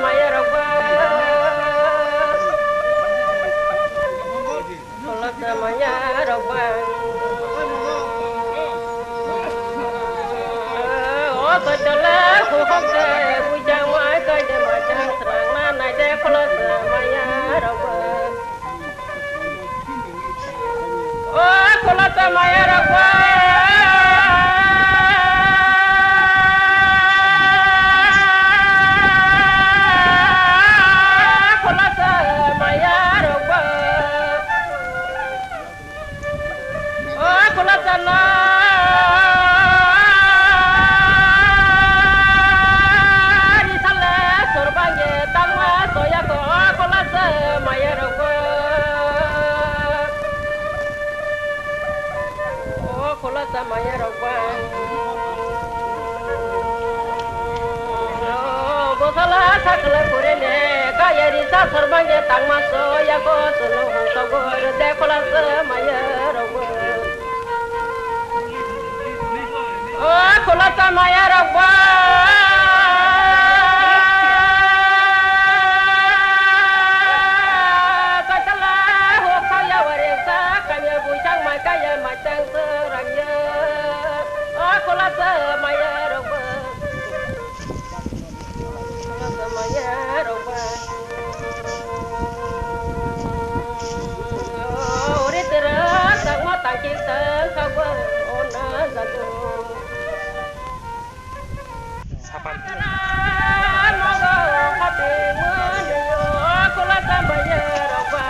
maya roba kola maya roba oh kacala ku hokde bujang wai kai de macang serang na nai de kola maya roba oh kola maya roba maya roba bosala sakla kurene kayari sa sarbange tangmaso ya ko sunu hungtagor de kola maya roba oh kola maya roba katala ho kaya waresa kanya bucang mai kaya macang serangnya kola maya roba kola maya roba ore tera sang ma tang kita kawa ona satu sapan moga hati menuju kola maya roba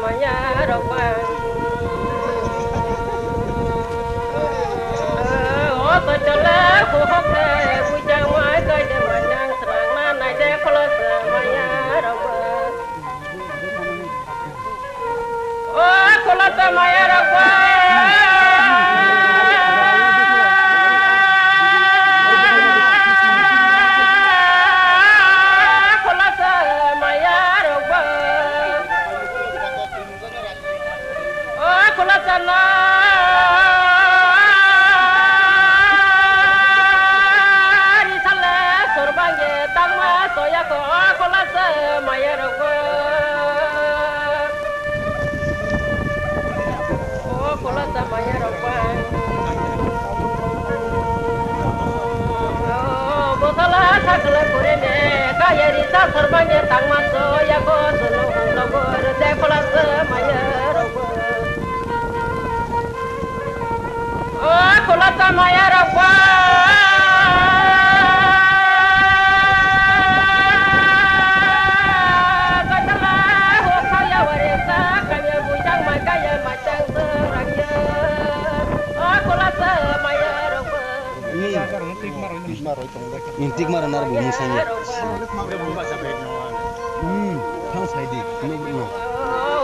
maya roba sakla kurene kayari sa sarbange tangmaso ya ko sunu hungtagor de kola maya roba oh kola maya roba katala ho kaya waresa kanya bujang mai kaya macang serangnya oh kola maya roba intik mar nar bu musanya thang sai dik no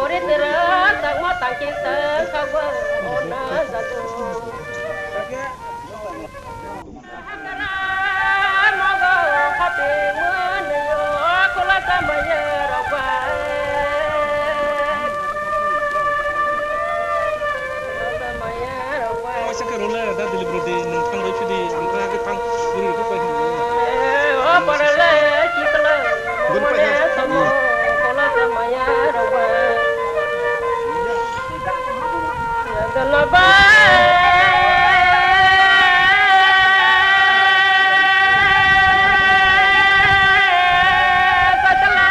ore tera sang ma tang kita kawa ona satu moga hati menuju kola maya roba maya roba masa kerana ada delivery nang roci di antara ke pang ini tu pun oh parale cikla mone samo kola maya roba galaba katala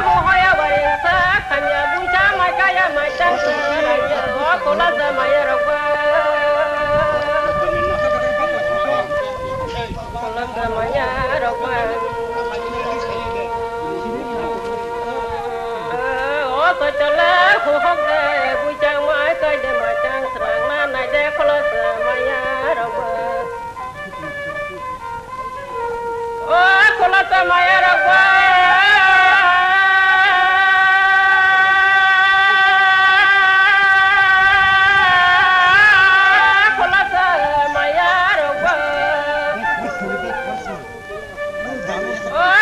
ho hoya waresa kanya bunca mai kaya macang seraya kola maya roba maya roba oh kacala ho hokde kulata mayara gua kulata mayara gua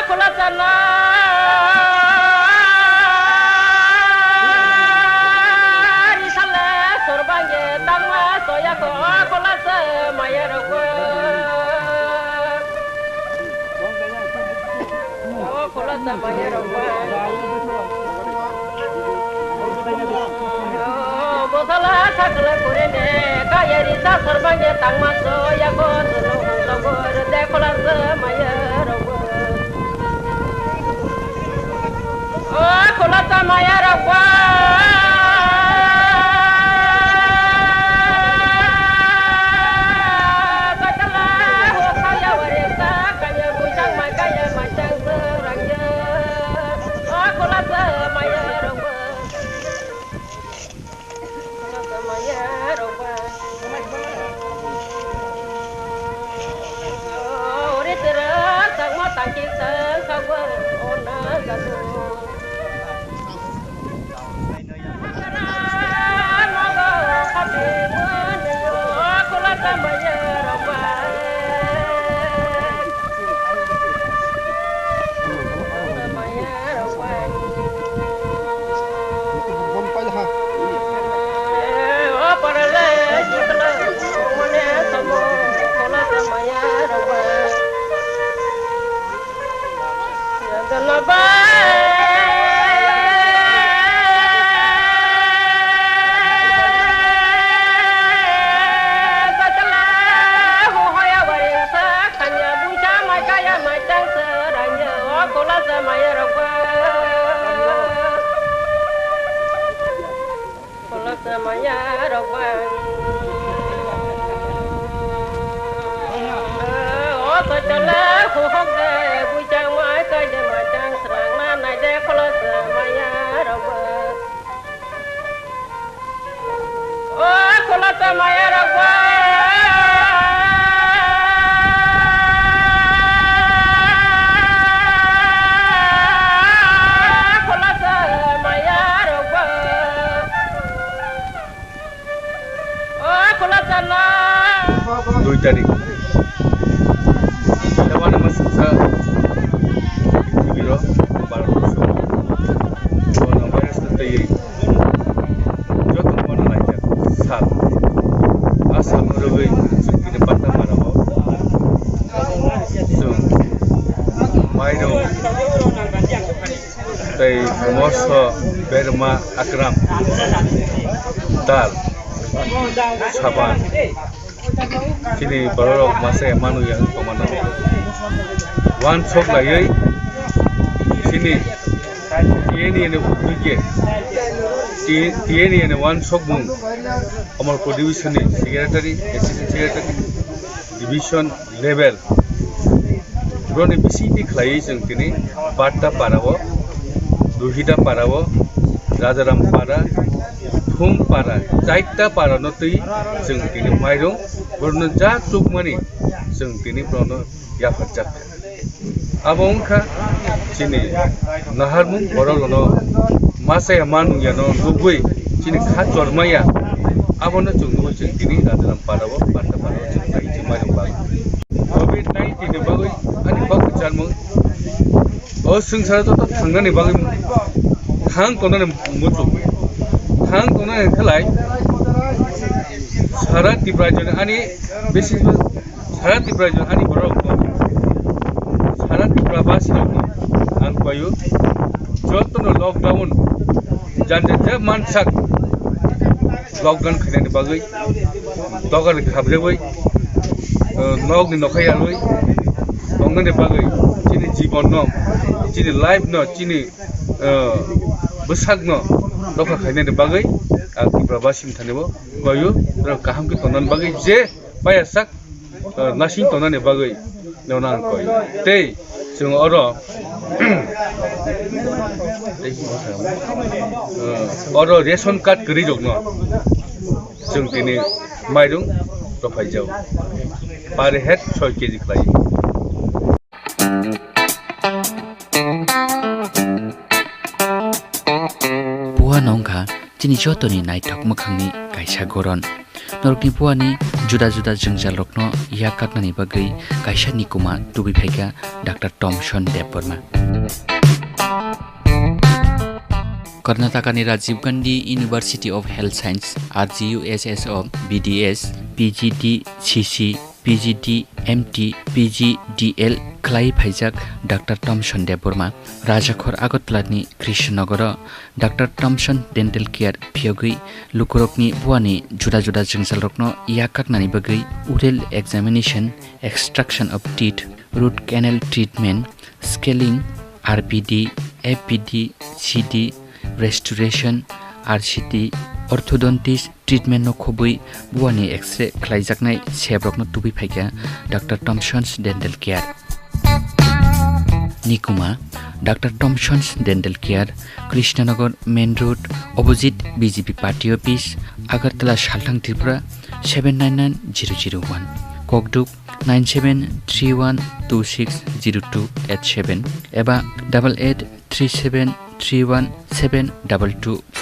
kulata na risale sorbange tangma soya ko kulata mayara gua kulata mayara gua botala sakla kurene kayari sa sorbange tangma soya ko logor de kulata mayara gua kulata mayara gua katala ho kaya waresa kaya bujang makaya macang serangnya kulata mayara gua kulata mayara gua ore tera sang ma tang ki sang kawa ona gatu kulata mayara gua kulata mayara gua kulata na 2 tarik lawan masa biro baru kono virus tei jotun kono laja sal asal merugi sukini patah maramo so maido tei moso berma akram dal saban kini baru masa manu yang pemanah wan sok lagi sini ini bukan ini wan sok mung amar production ni secretary assistant secretary division level drone bisi diklai jeng kini Barta Parawo Duhida Parawo Rajaram Para Thum Para Chaita Para notui jeng kini mairung burno ja tukmani jeng kini prono ya percak abongka sini naharmung borolono masa manu ya no lugui sini khachor maya abono chungnu jeng kini Rajaram Parawo Barta Parawo jeng tai mairung bag COVID-19 ni bagui ani bag charmung o sengsara to thangani bagui thang kono mutu thang kono khalai সারা ত্রিপুরাজন আনি বেশি সারা ত্রিপুরাজন আনি বড় সারা ত্রিপুরাবাসী আন কয়ু যতন lockdown জানতে যে মানসাক lockdown খাইনানি বাগৈ দগার খাবরেবৈ নগনি নখাইয়ালৈ দংনানি বাগৈ চিনি জীবন ন চিনি লাইফ ন চিনি বসাক ন দখা খাইনানি বাগৈ ang ত্রিপুরাবাসী থানিব কয়ু kaham ke tonan bagai je baya sak nasing tonan ne bagai neonan koi tei jeng oro oro ration card geri jogno jeng tini mairung ropai jau pare het 6 kg khlai buah nongkha chini jotoni naitok mokhangni kaisa goron norokni buani juda juda jengjal rokno ya kaknani bagai kaisa nikuma tubi phaika Dr. Thomson Deborma. Karnataka ni Rajiv Gandhi University of Health Science RGUSSO BDS PGD CC PGD MT PGDL Klai Phaijak Dr. Thomson Deborma Rajakhor Agottalani Krishnanagar Dr. Thomson Dental Care Phiogui Lukurokni buani juda juda jengsil rokno yakaknani bagai oral examination, extraction of teeth, root canal treatment, scaling, RPD, FPD, CD, restoration, RCT, orthodontist treatment no khobui buani X-ray khlaijaknai sebrokno tubi phaika Dr. Thomson's Dental Care. Nikuma Dr. Thomson's Dental Care Krishnanagar Main Road opposite BJP Party Office Agartala Salthang Tripura 799001 Kokduk 9731260287 eba 8837317227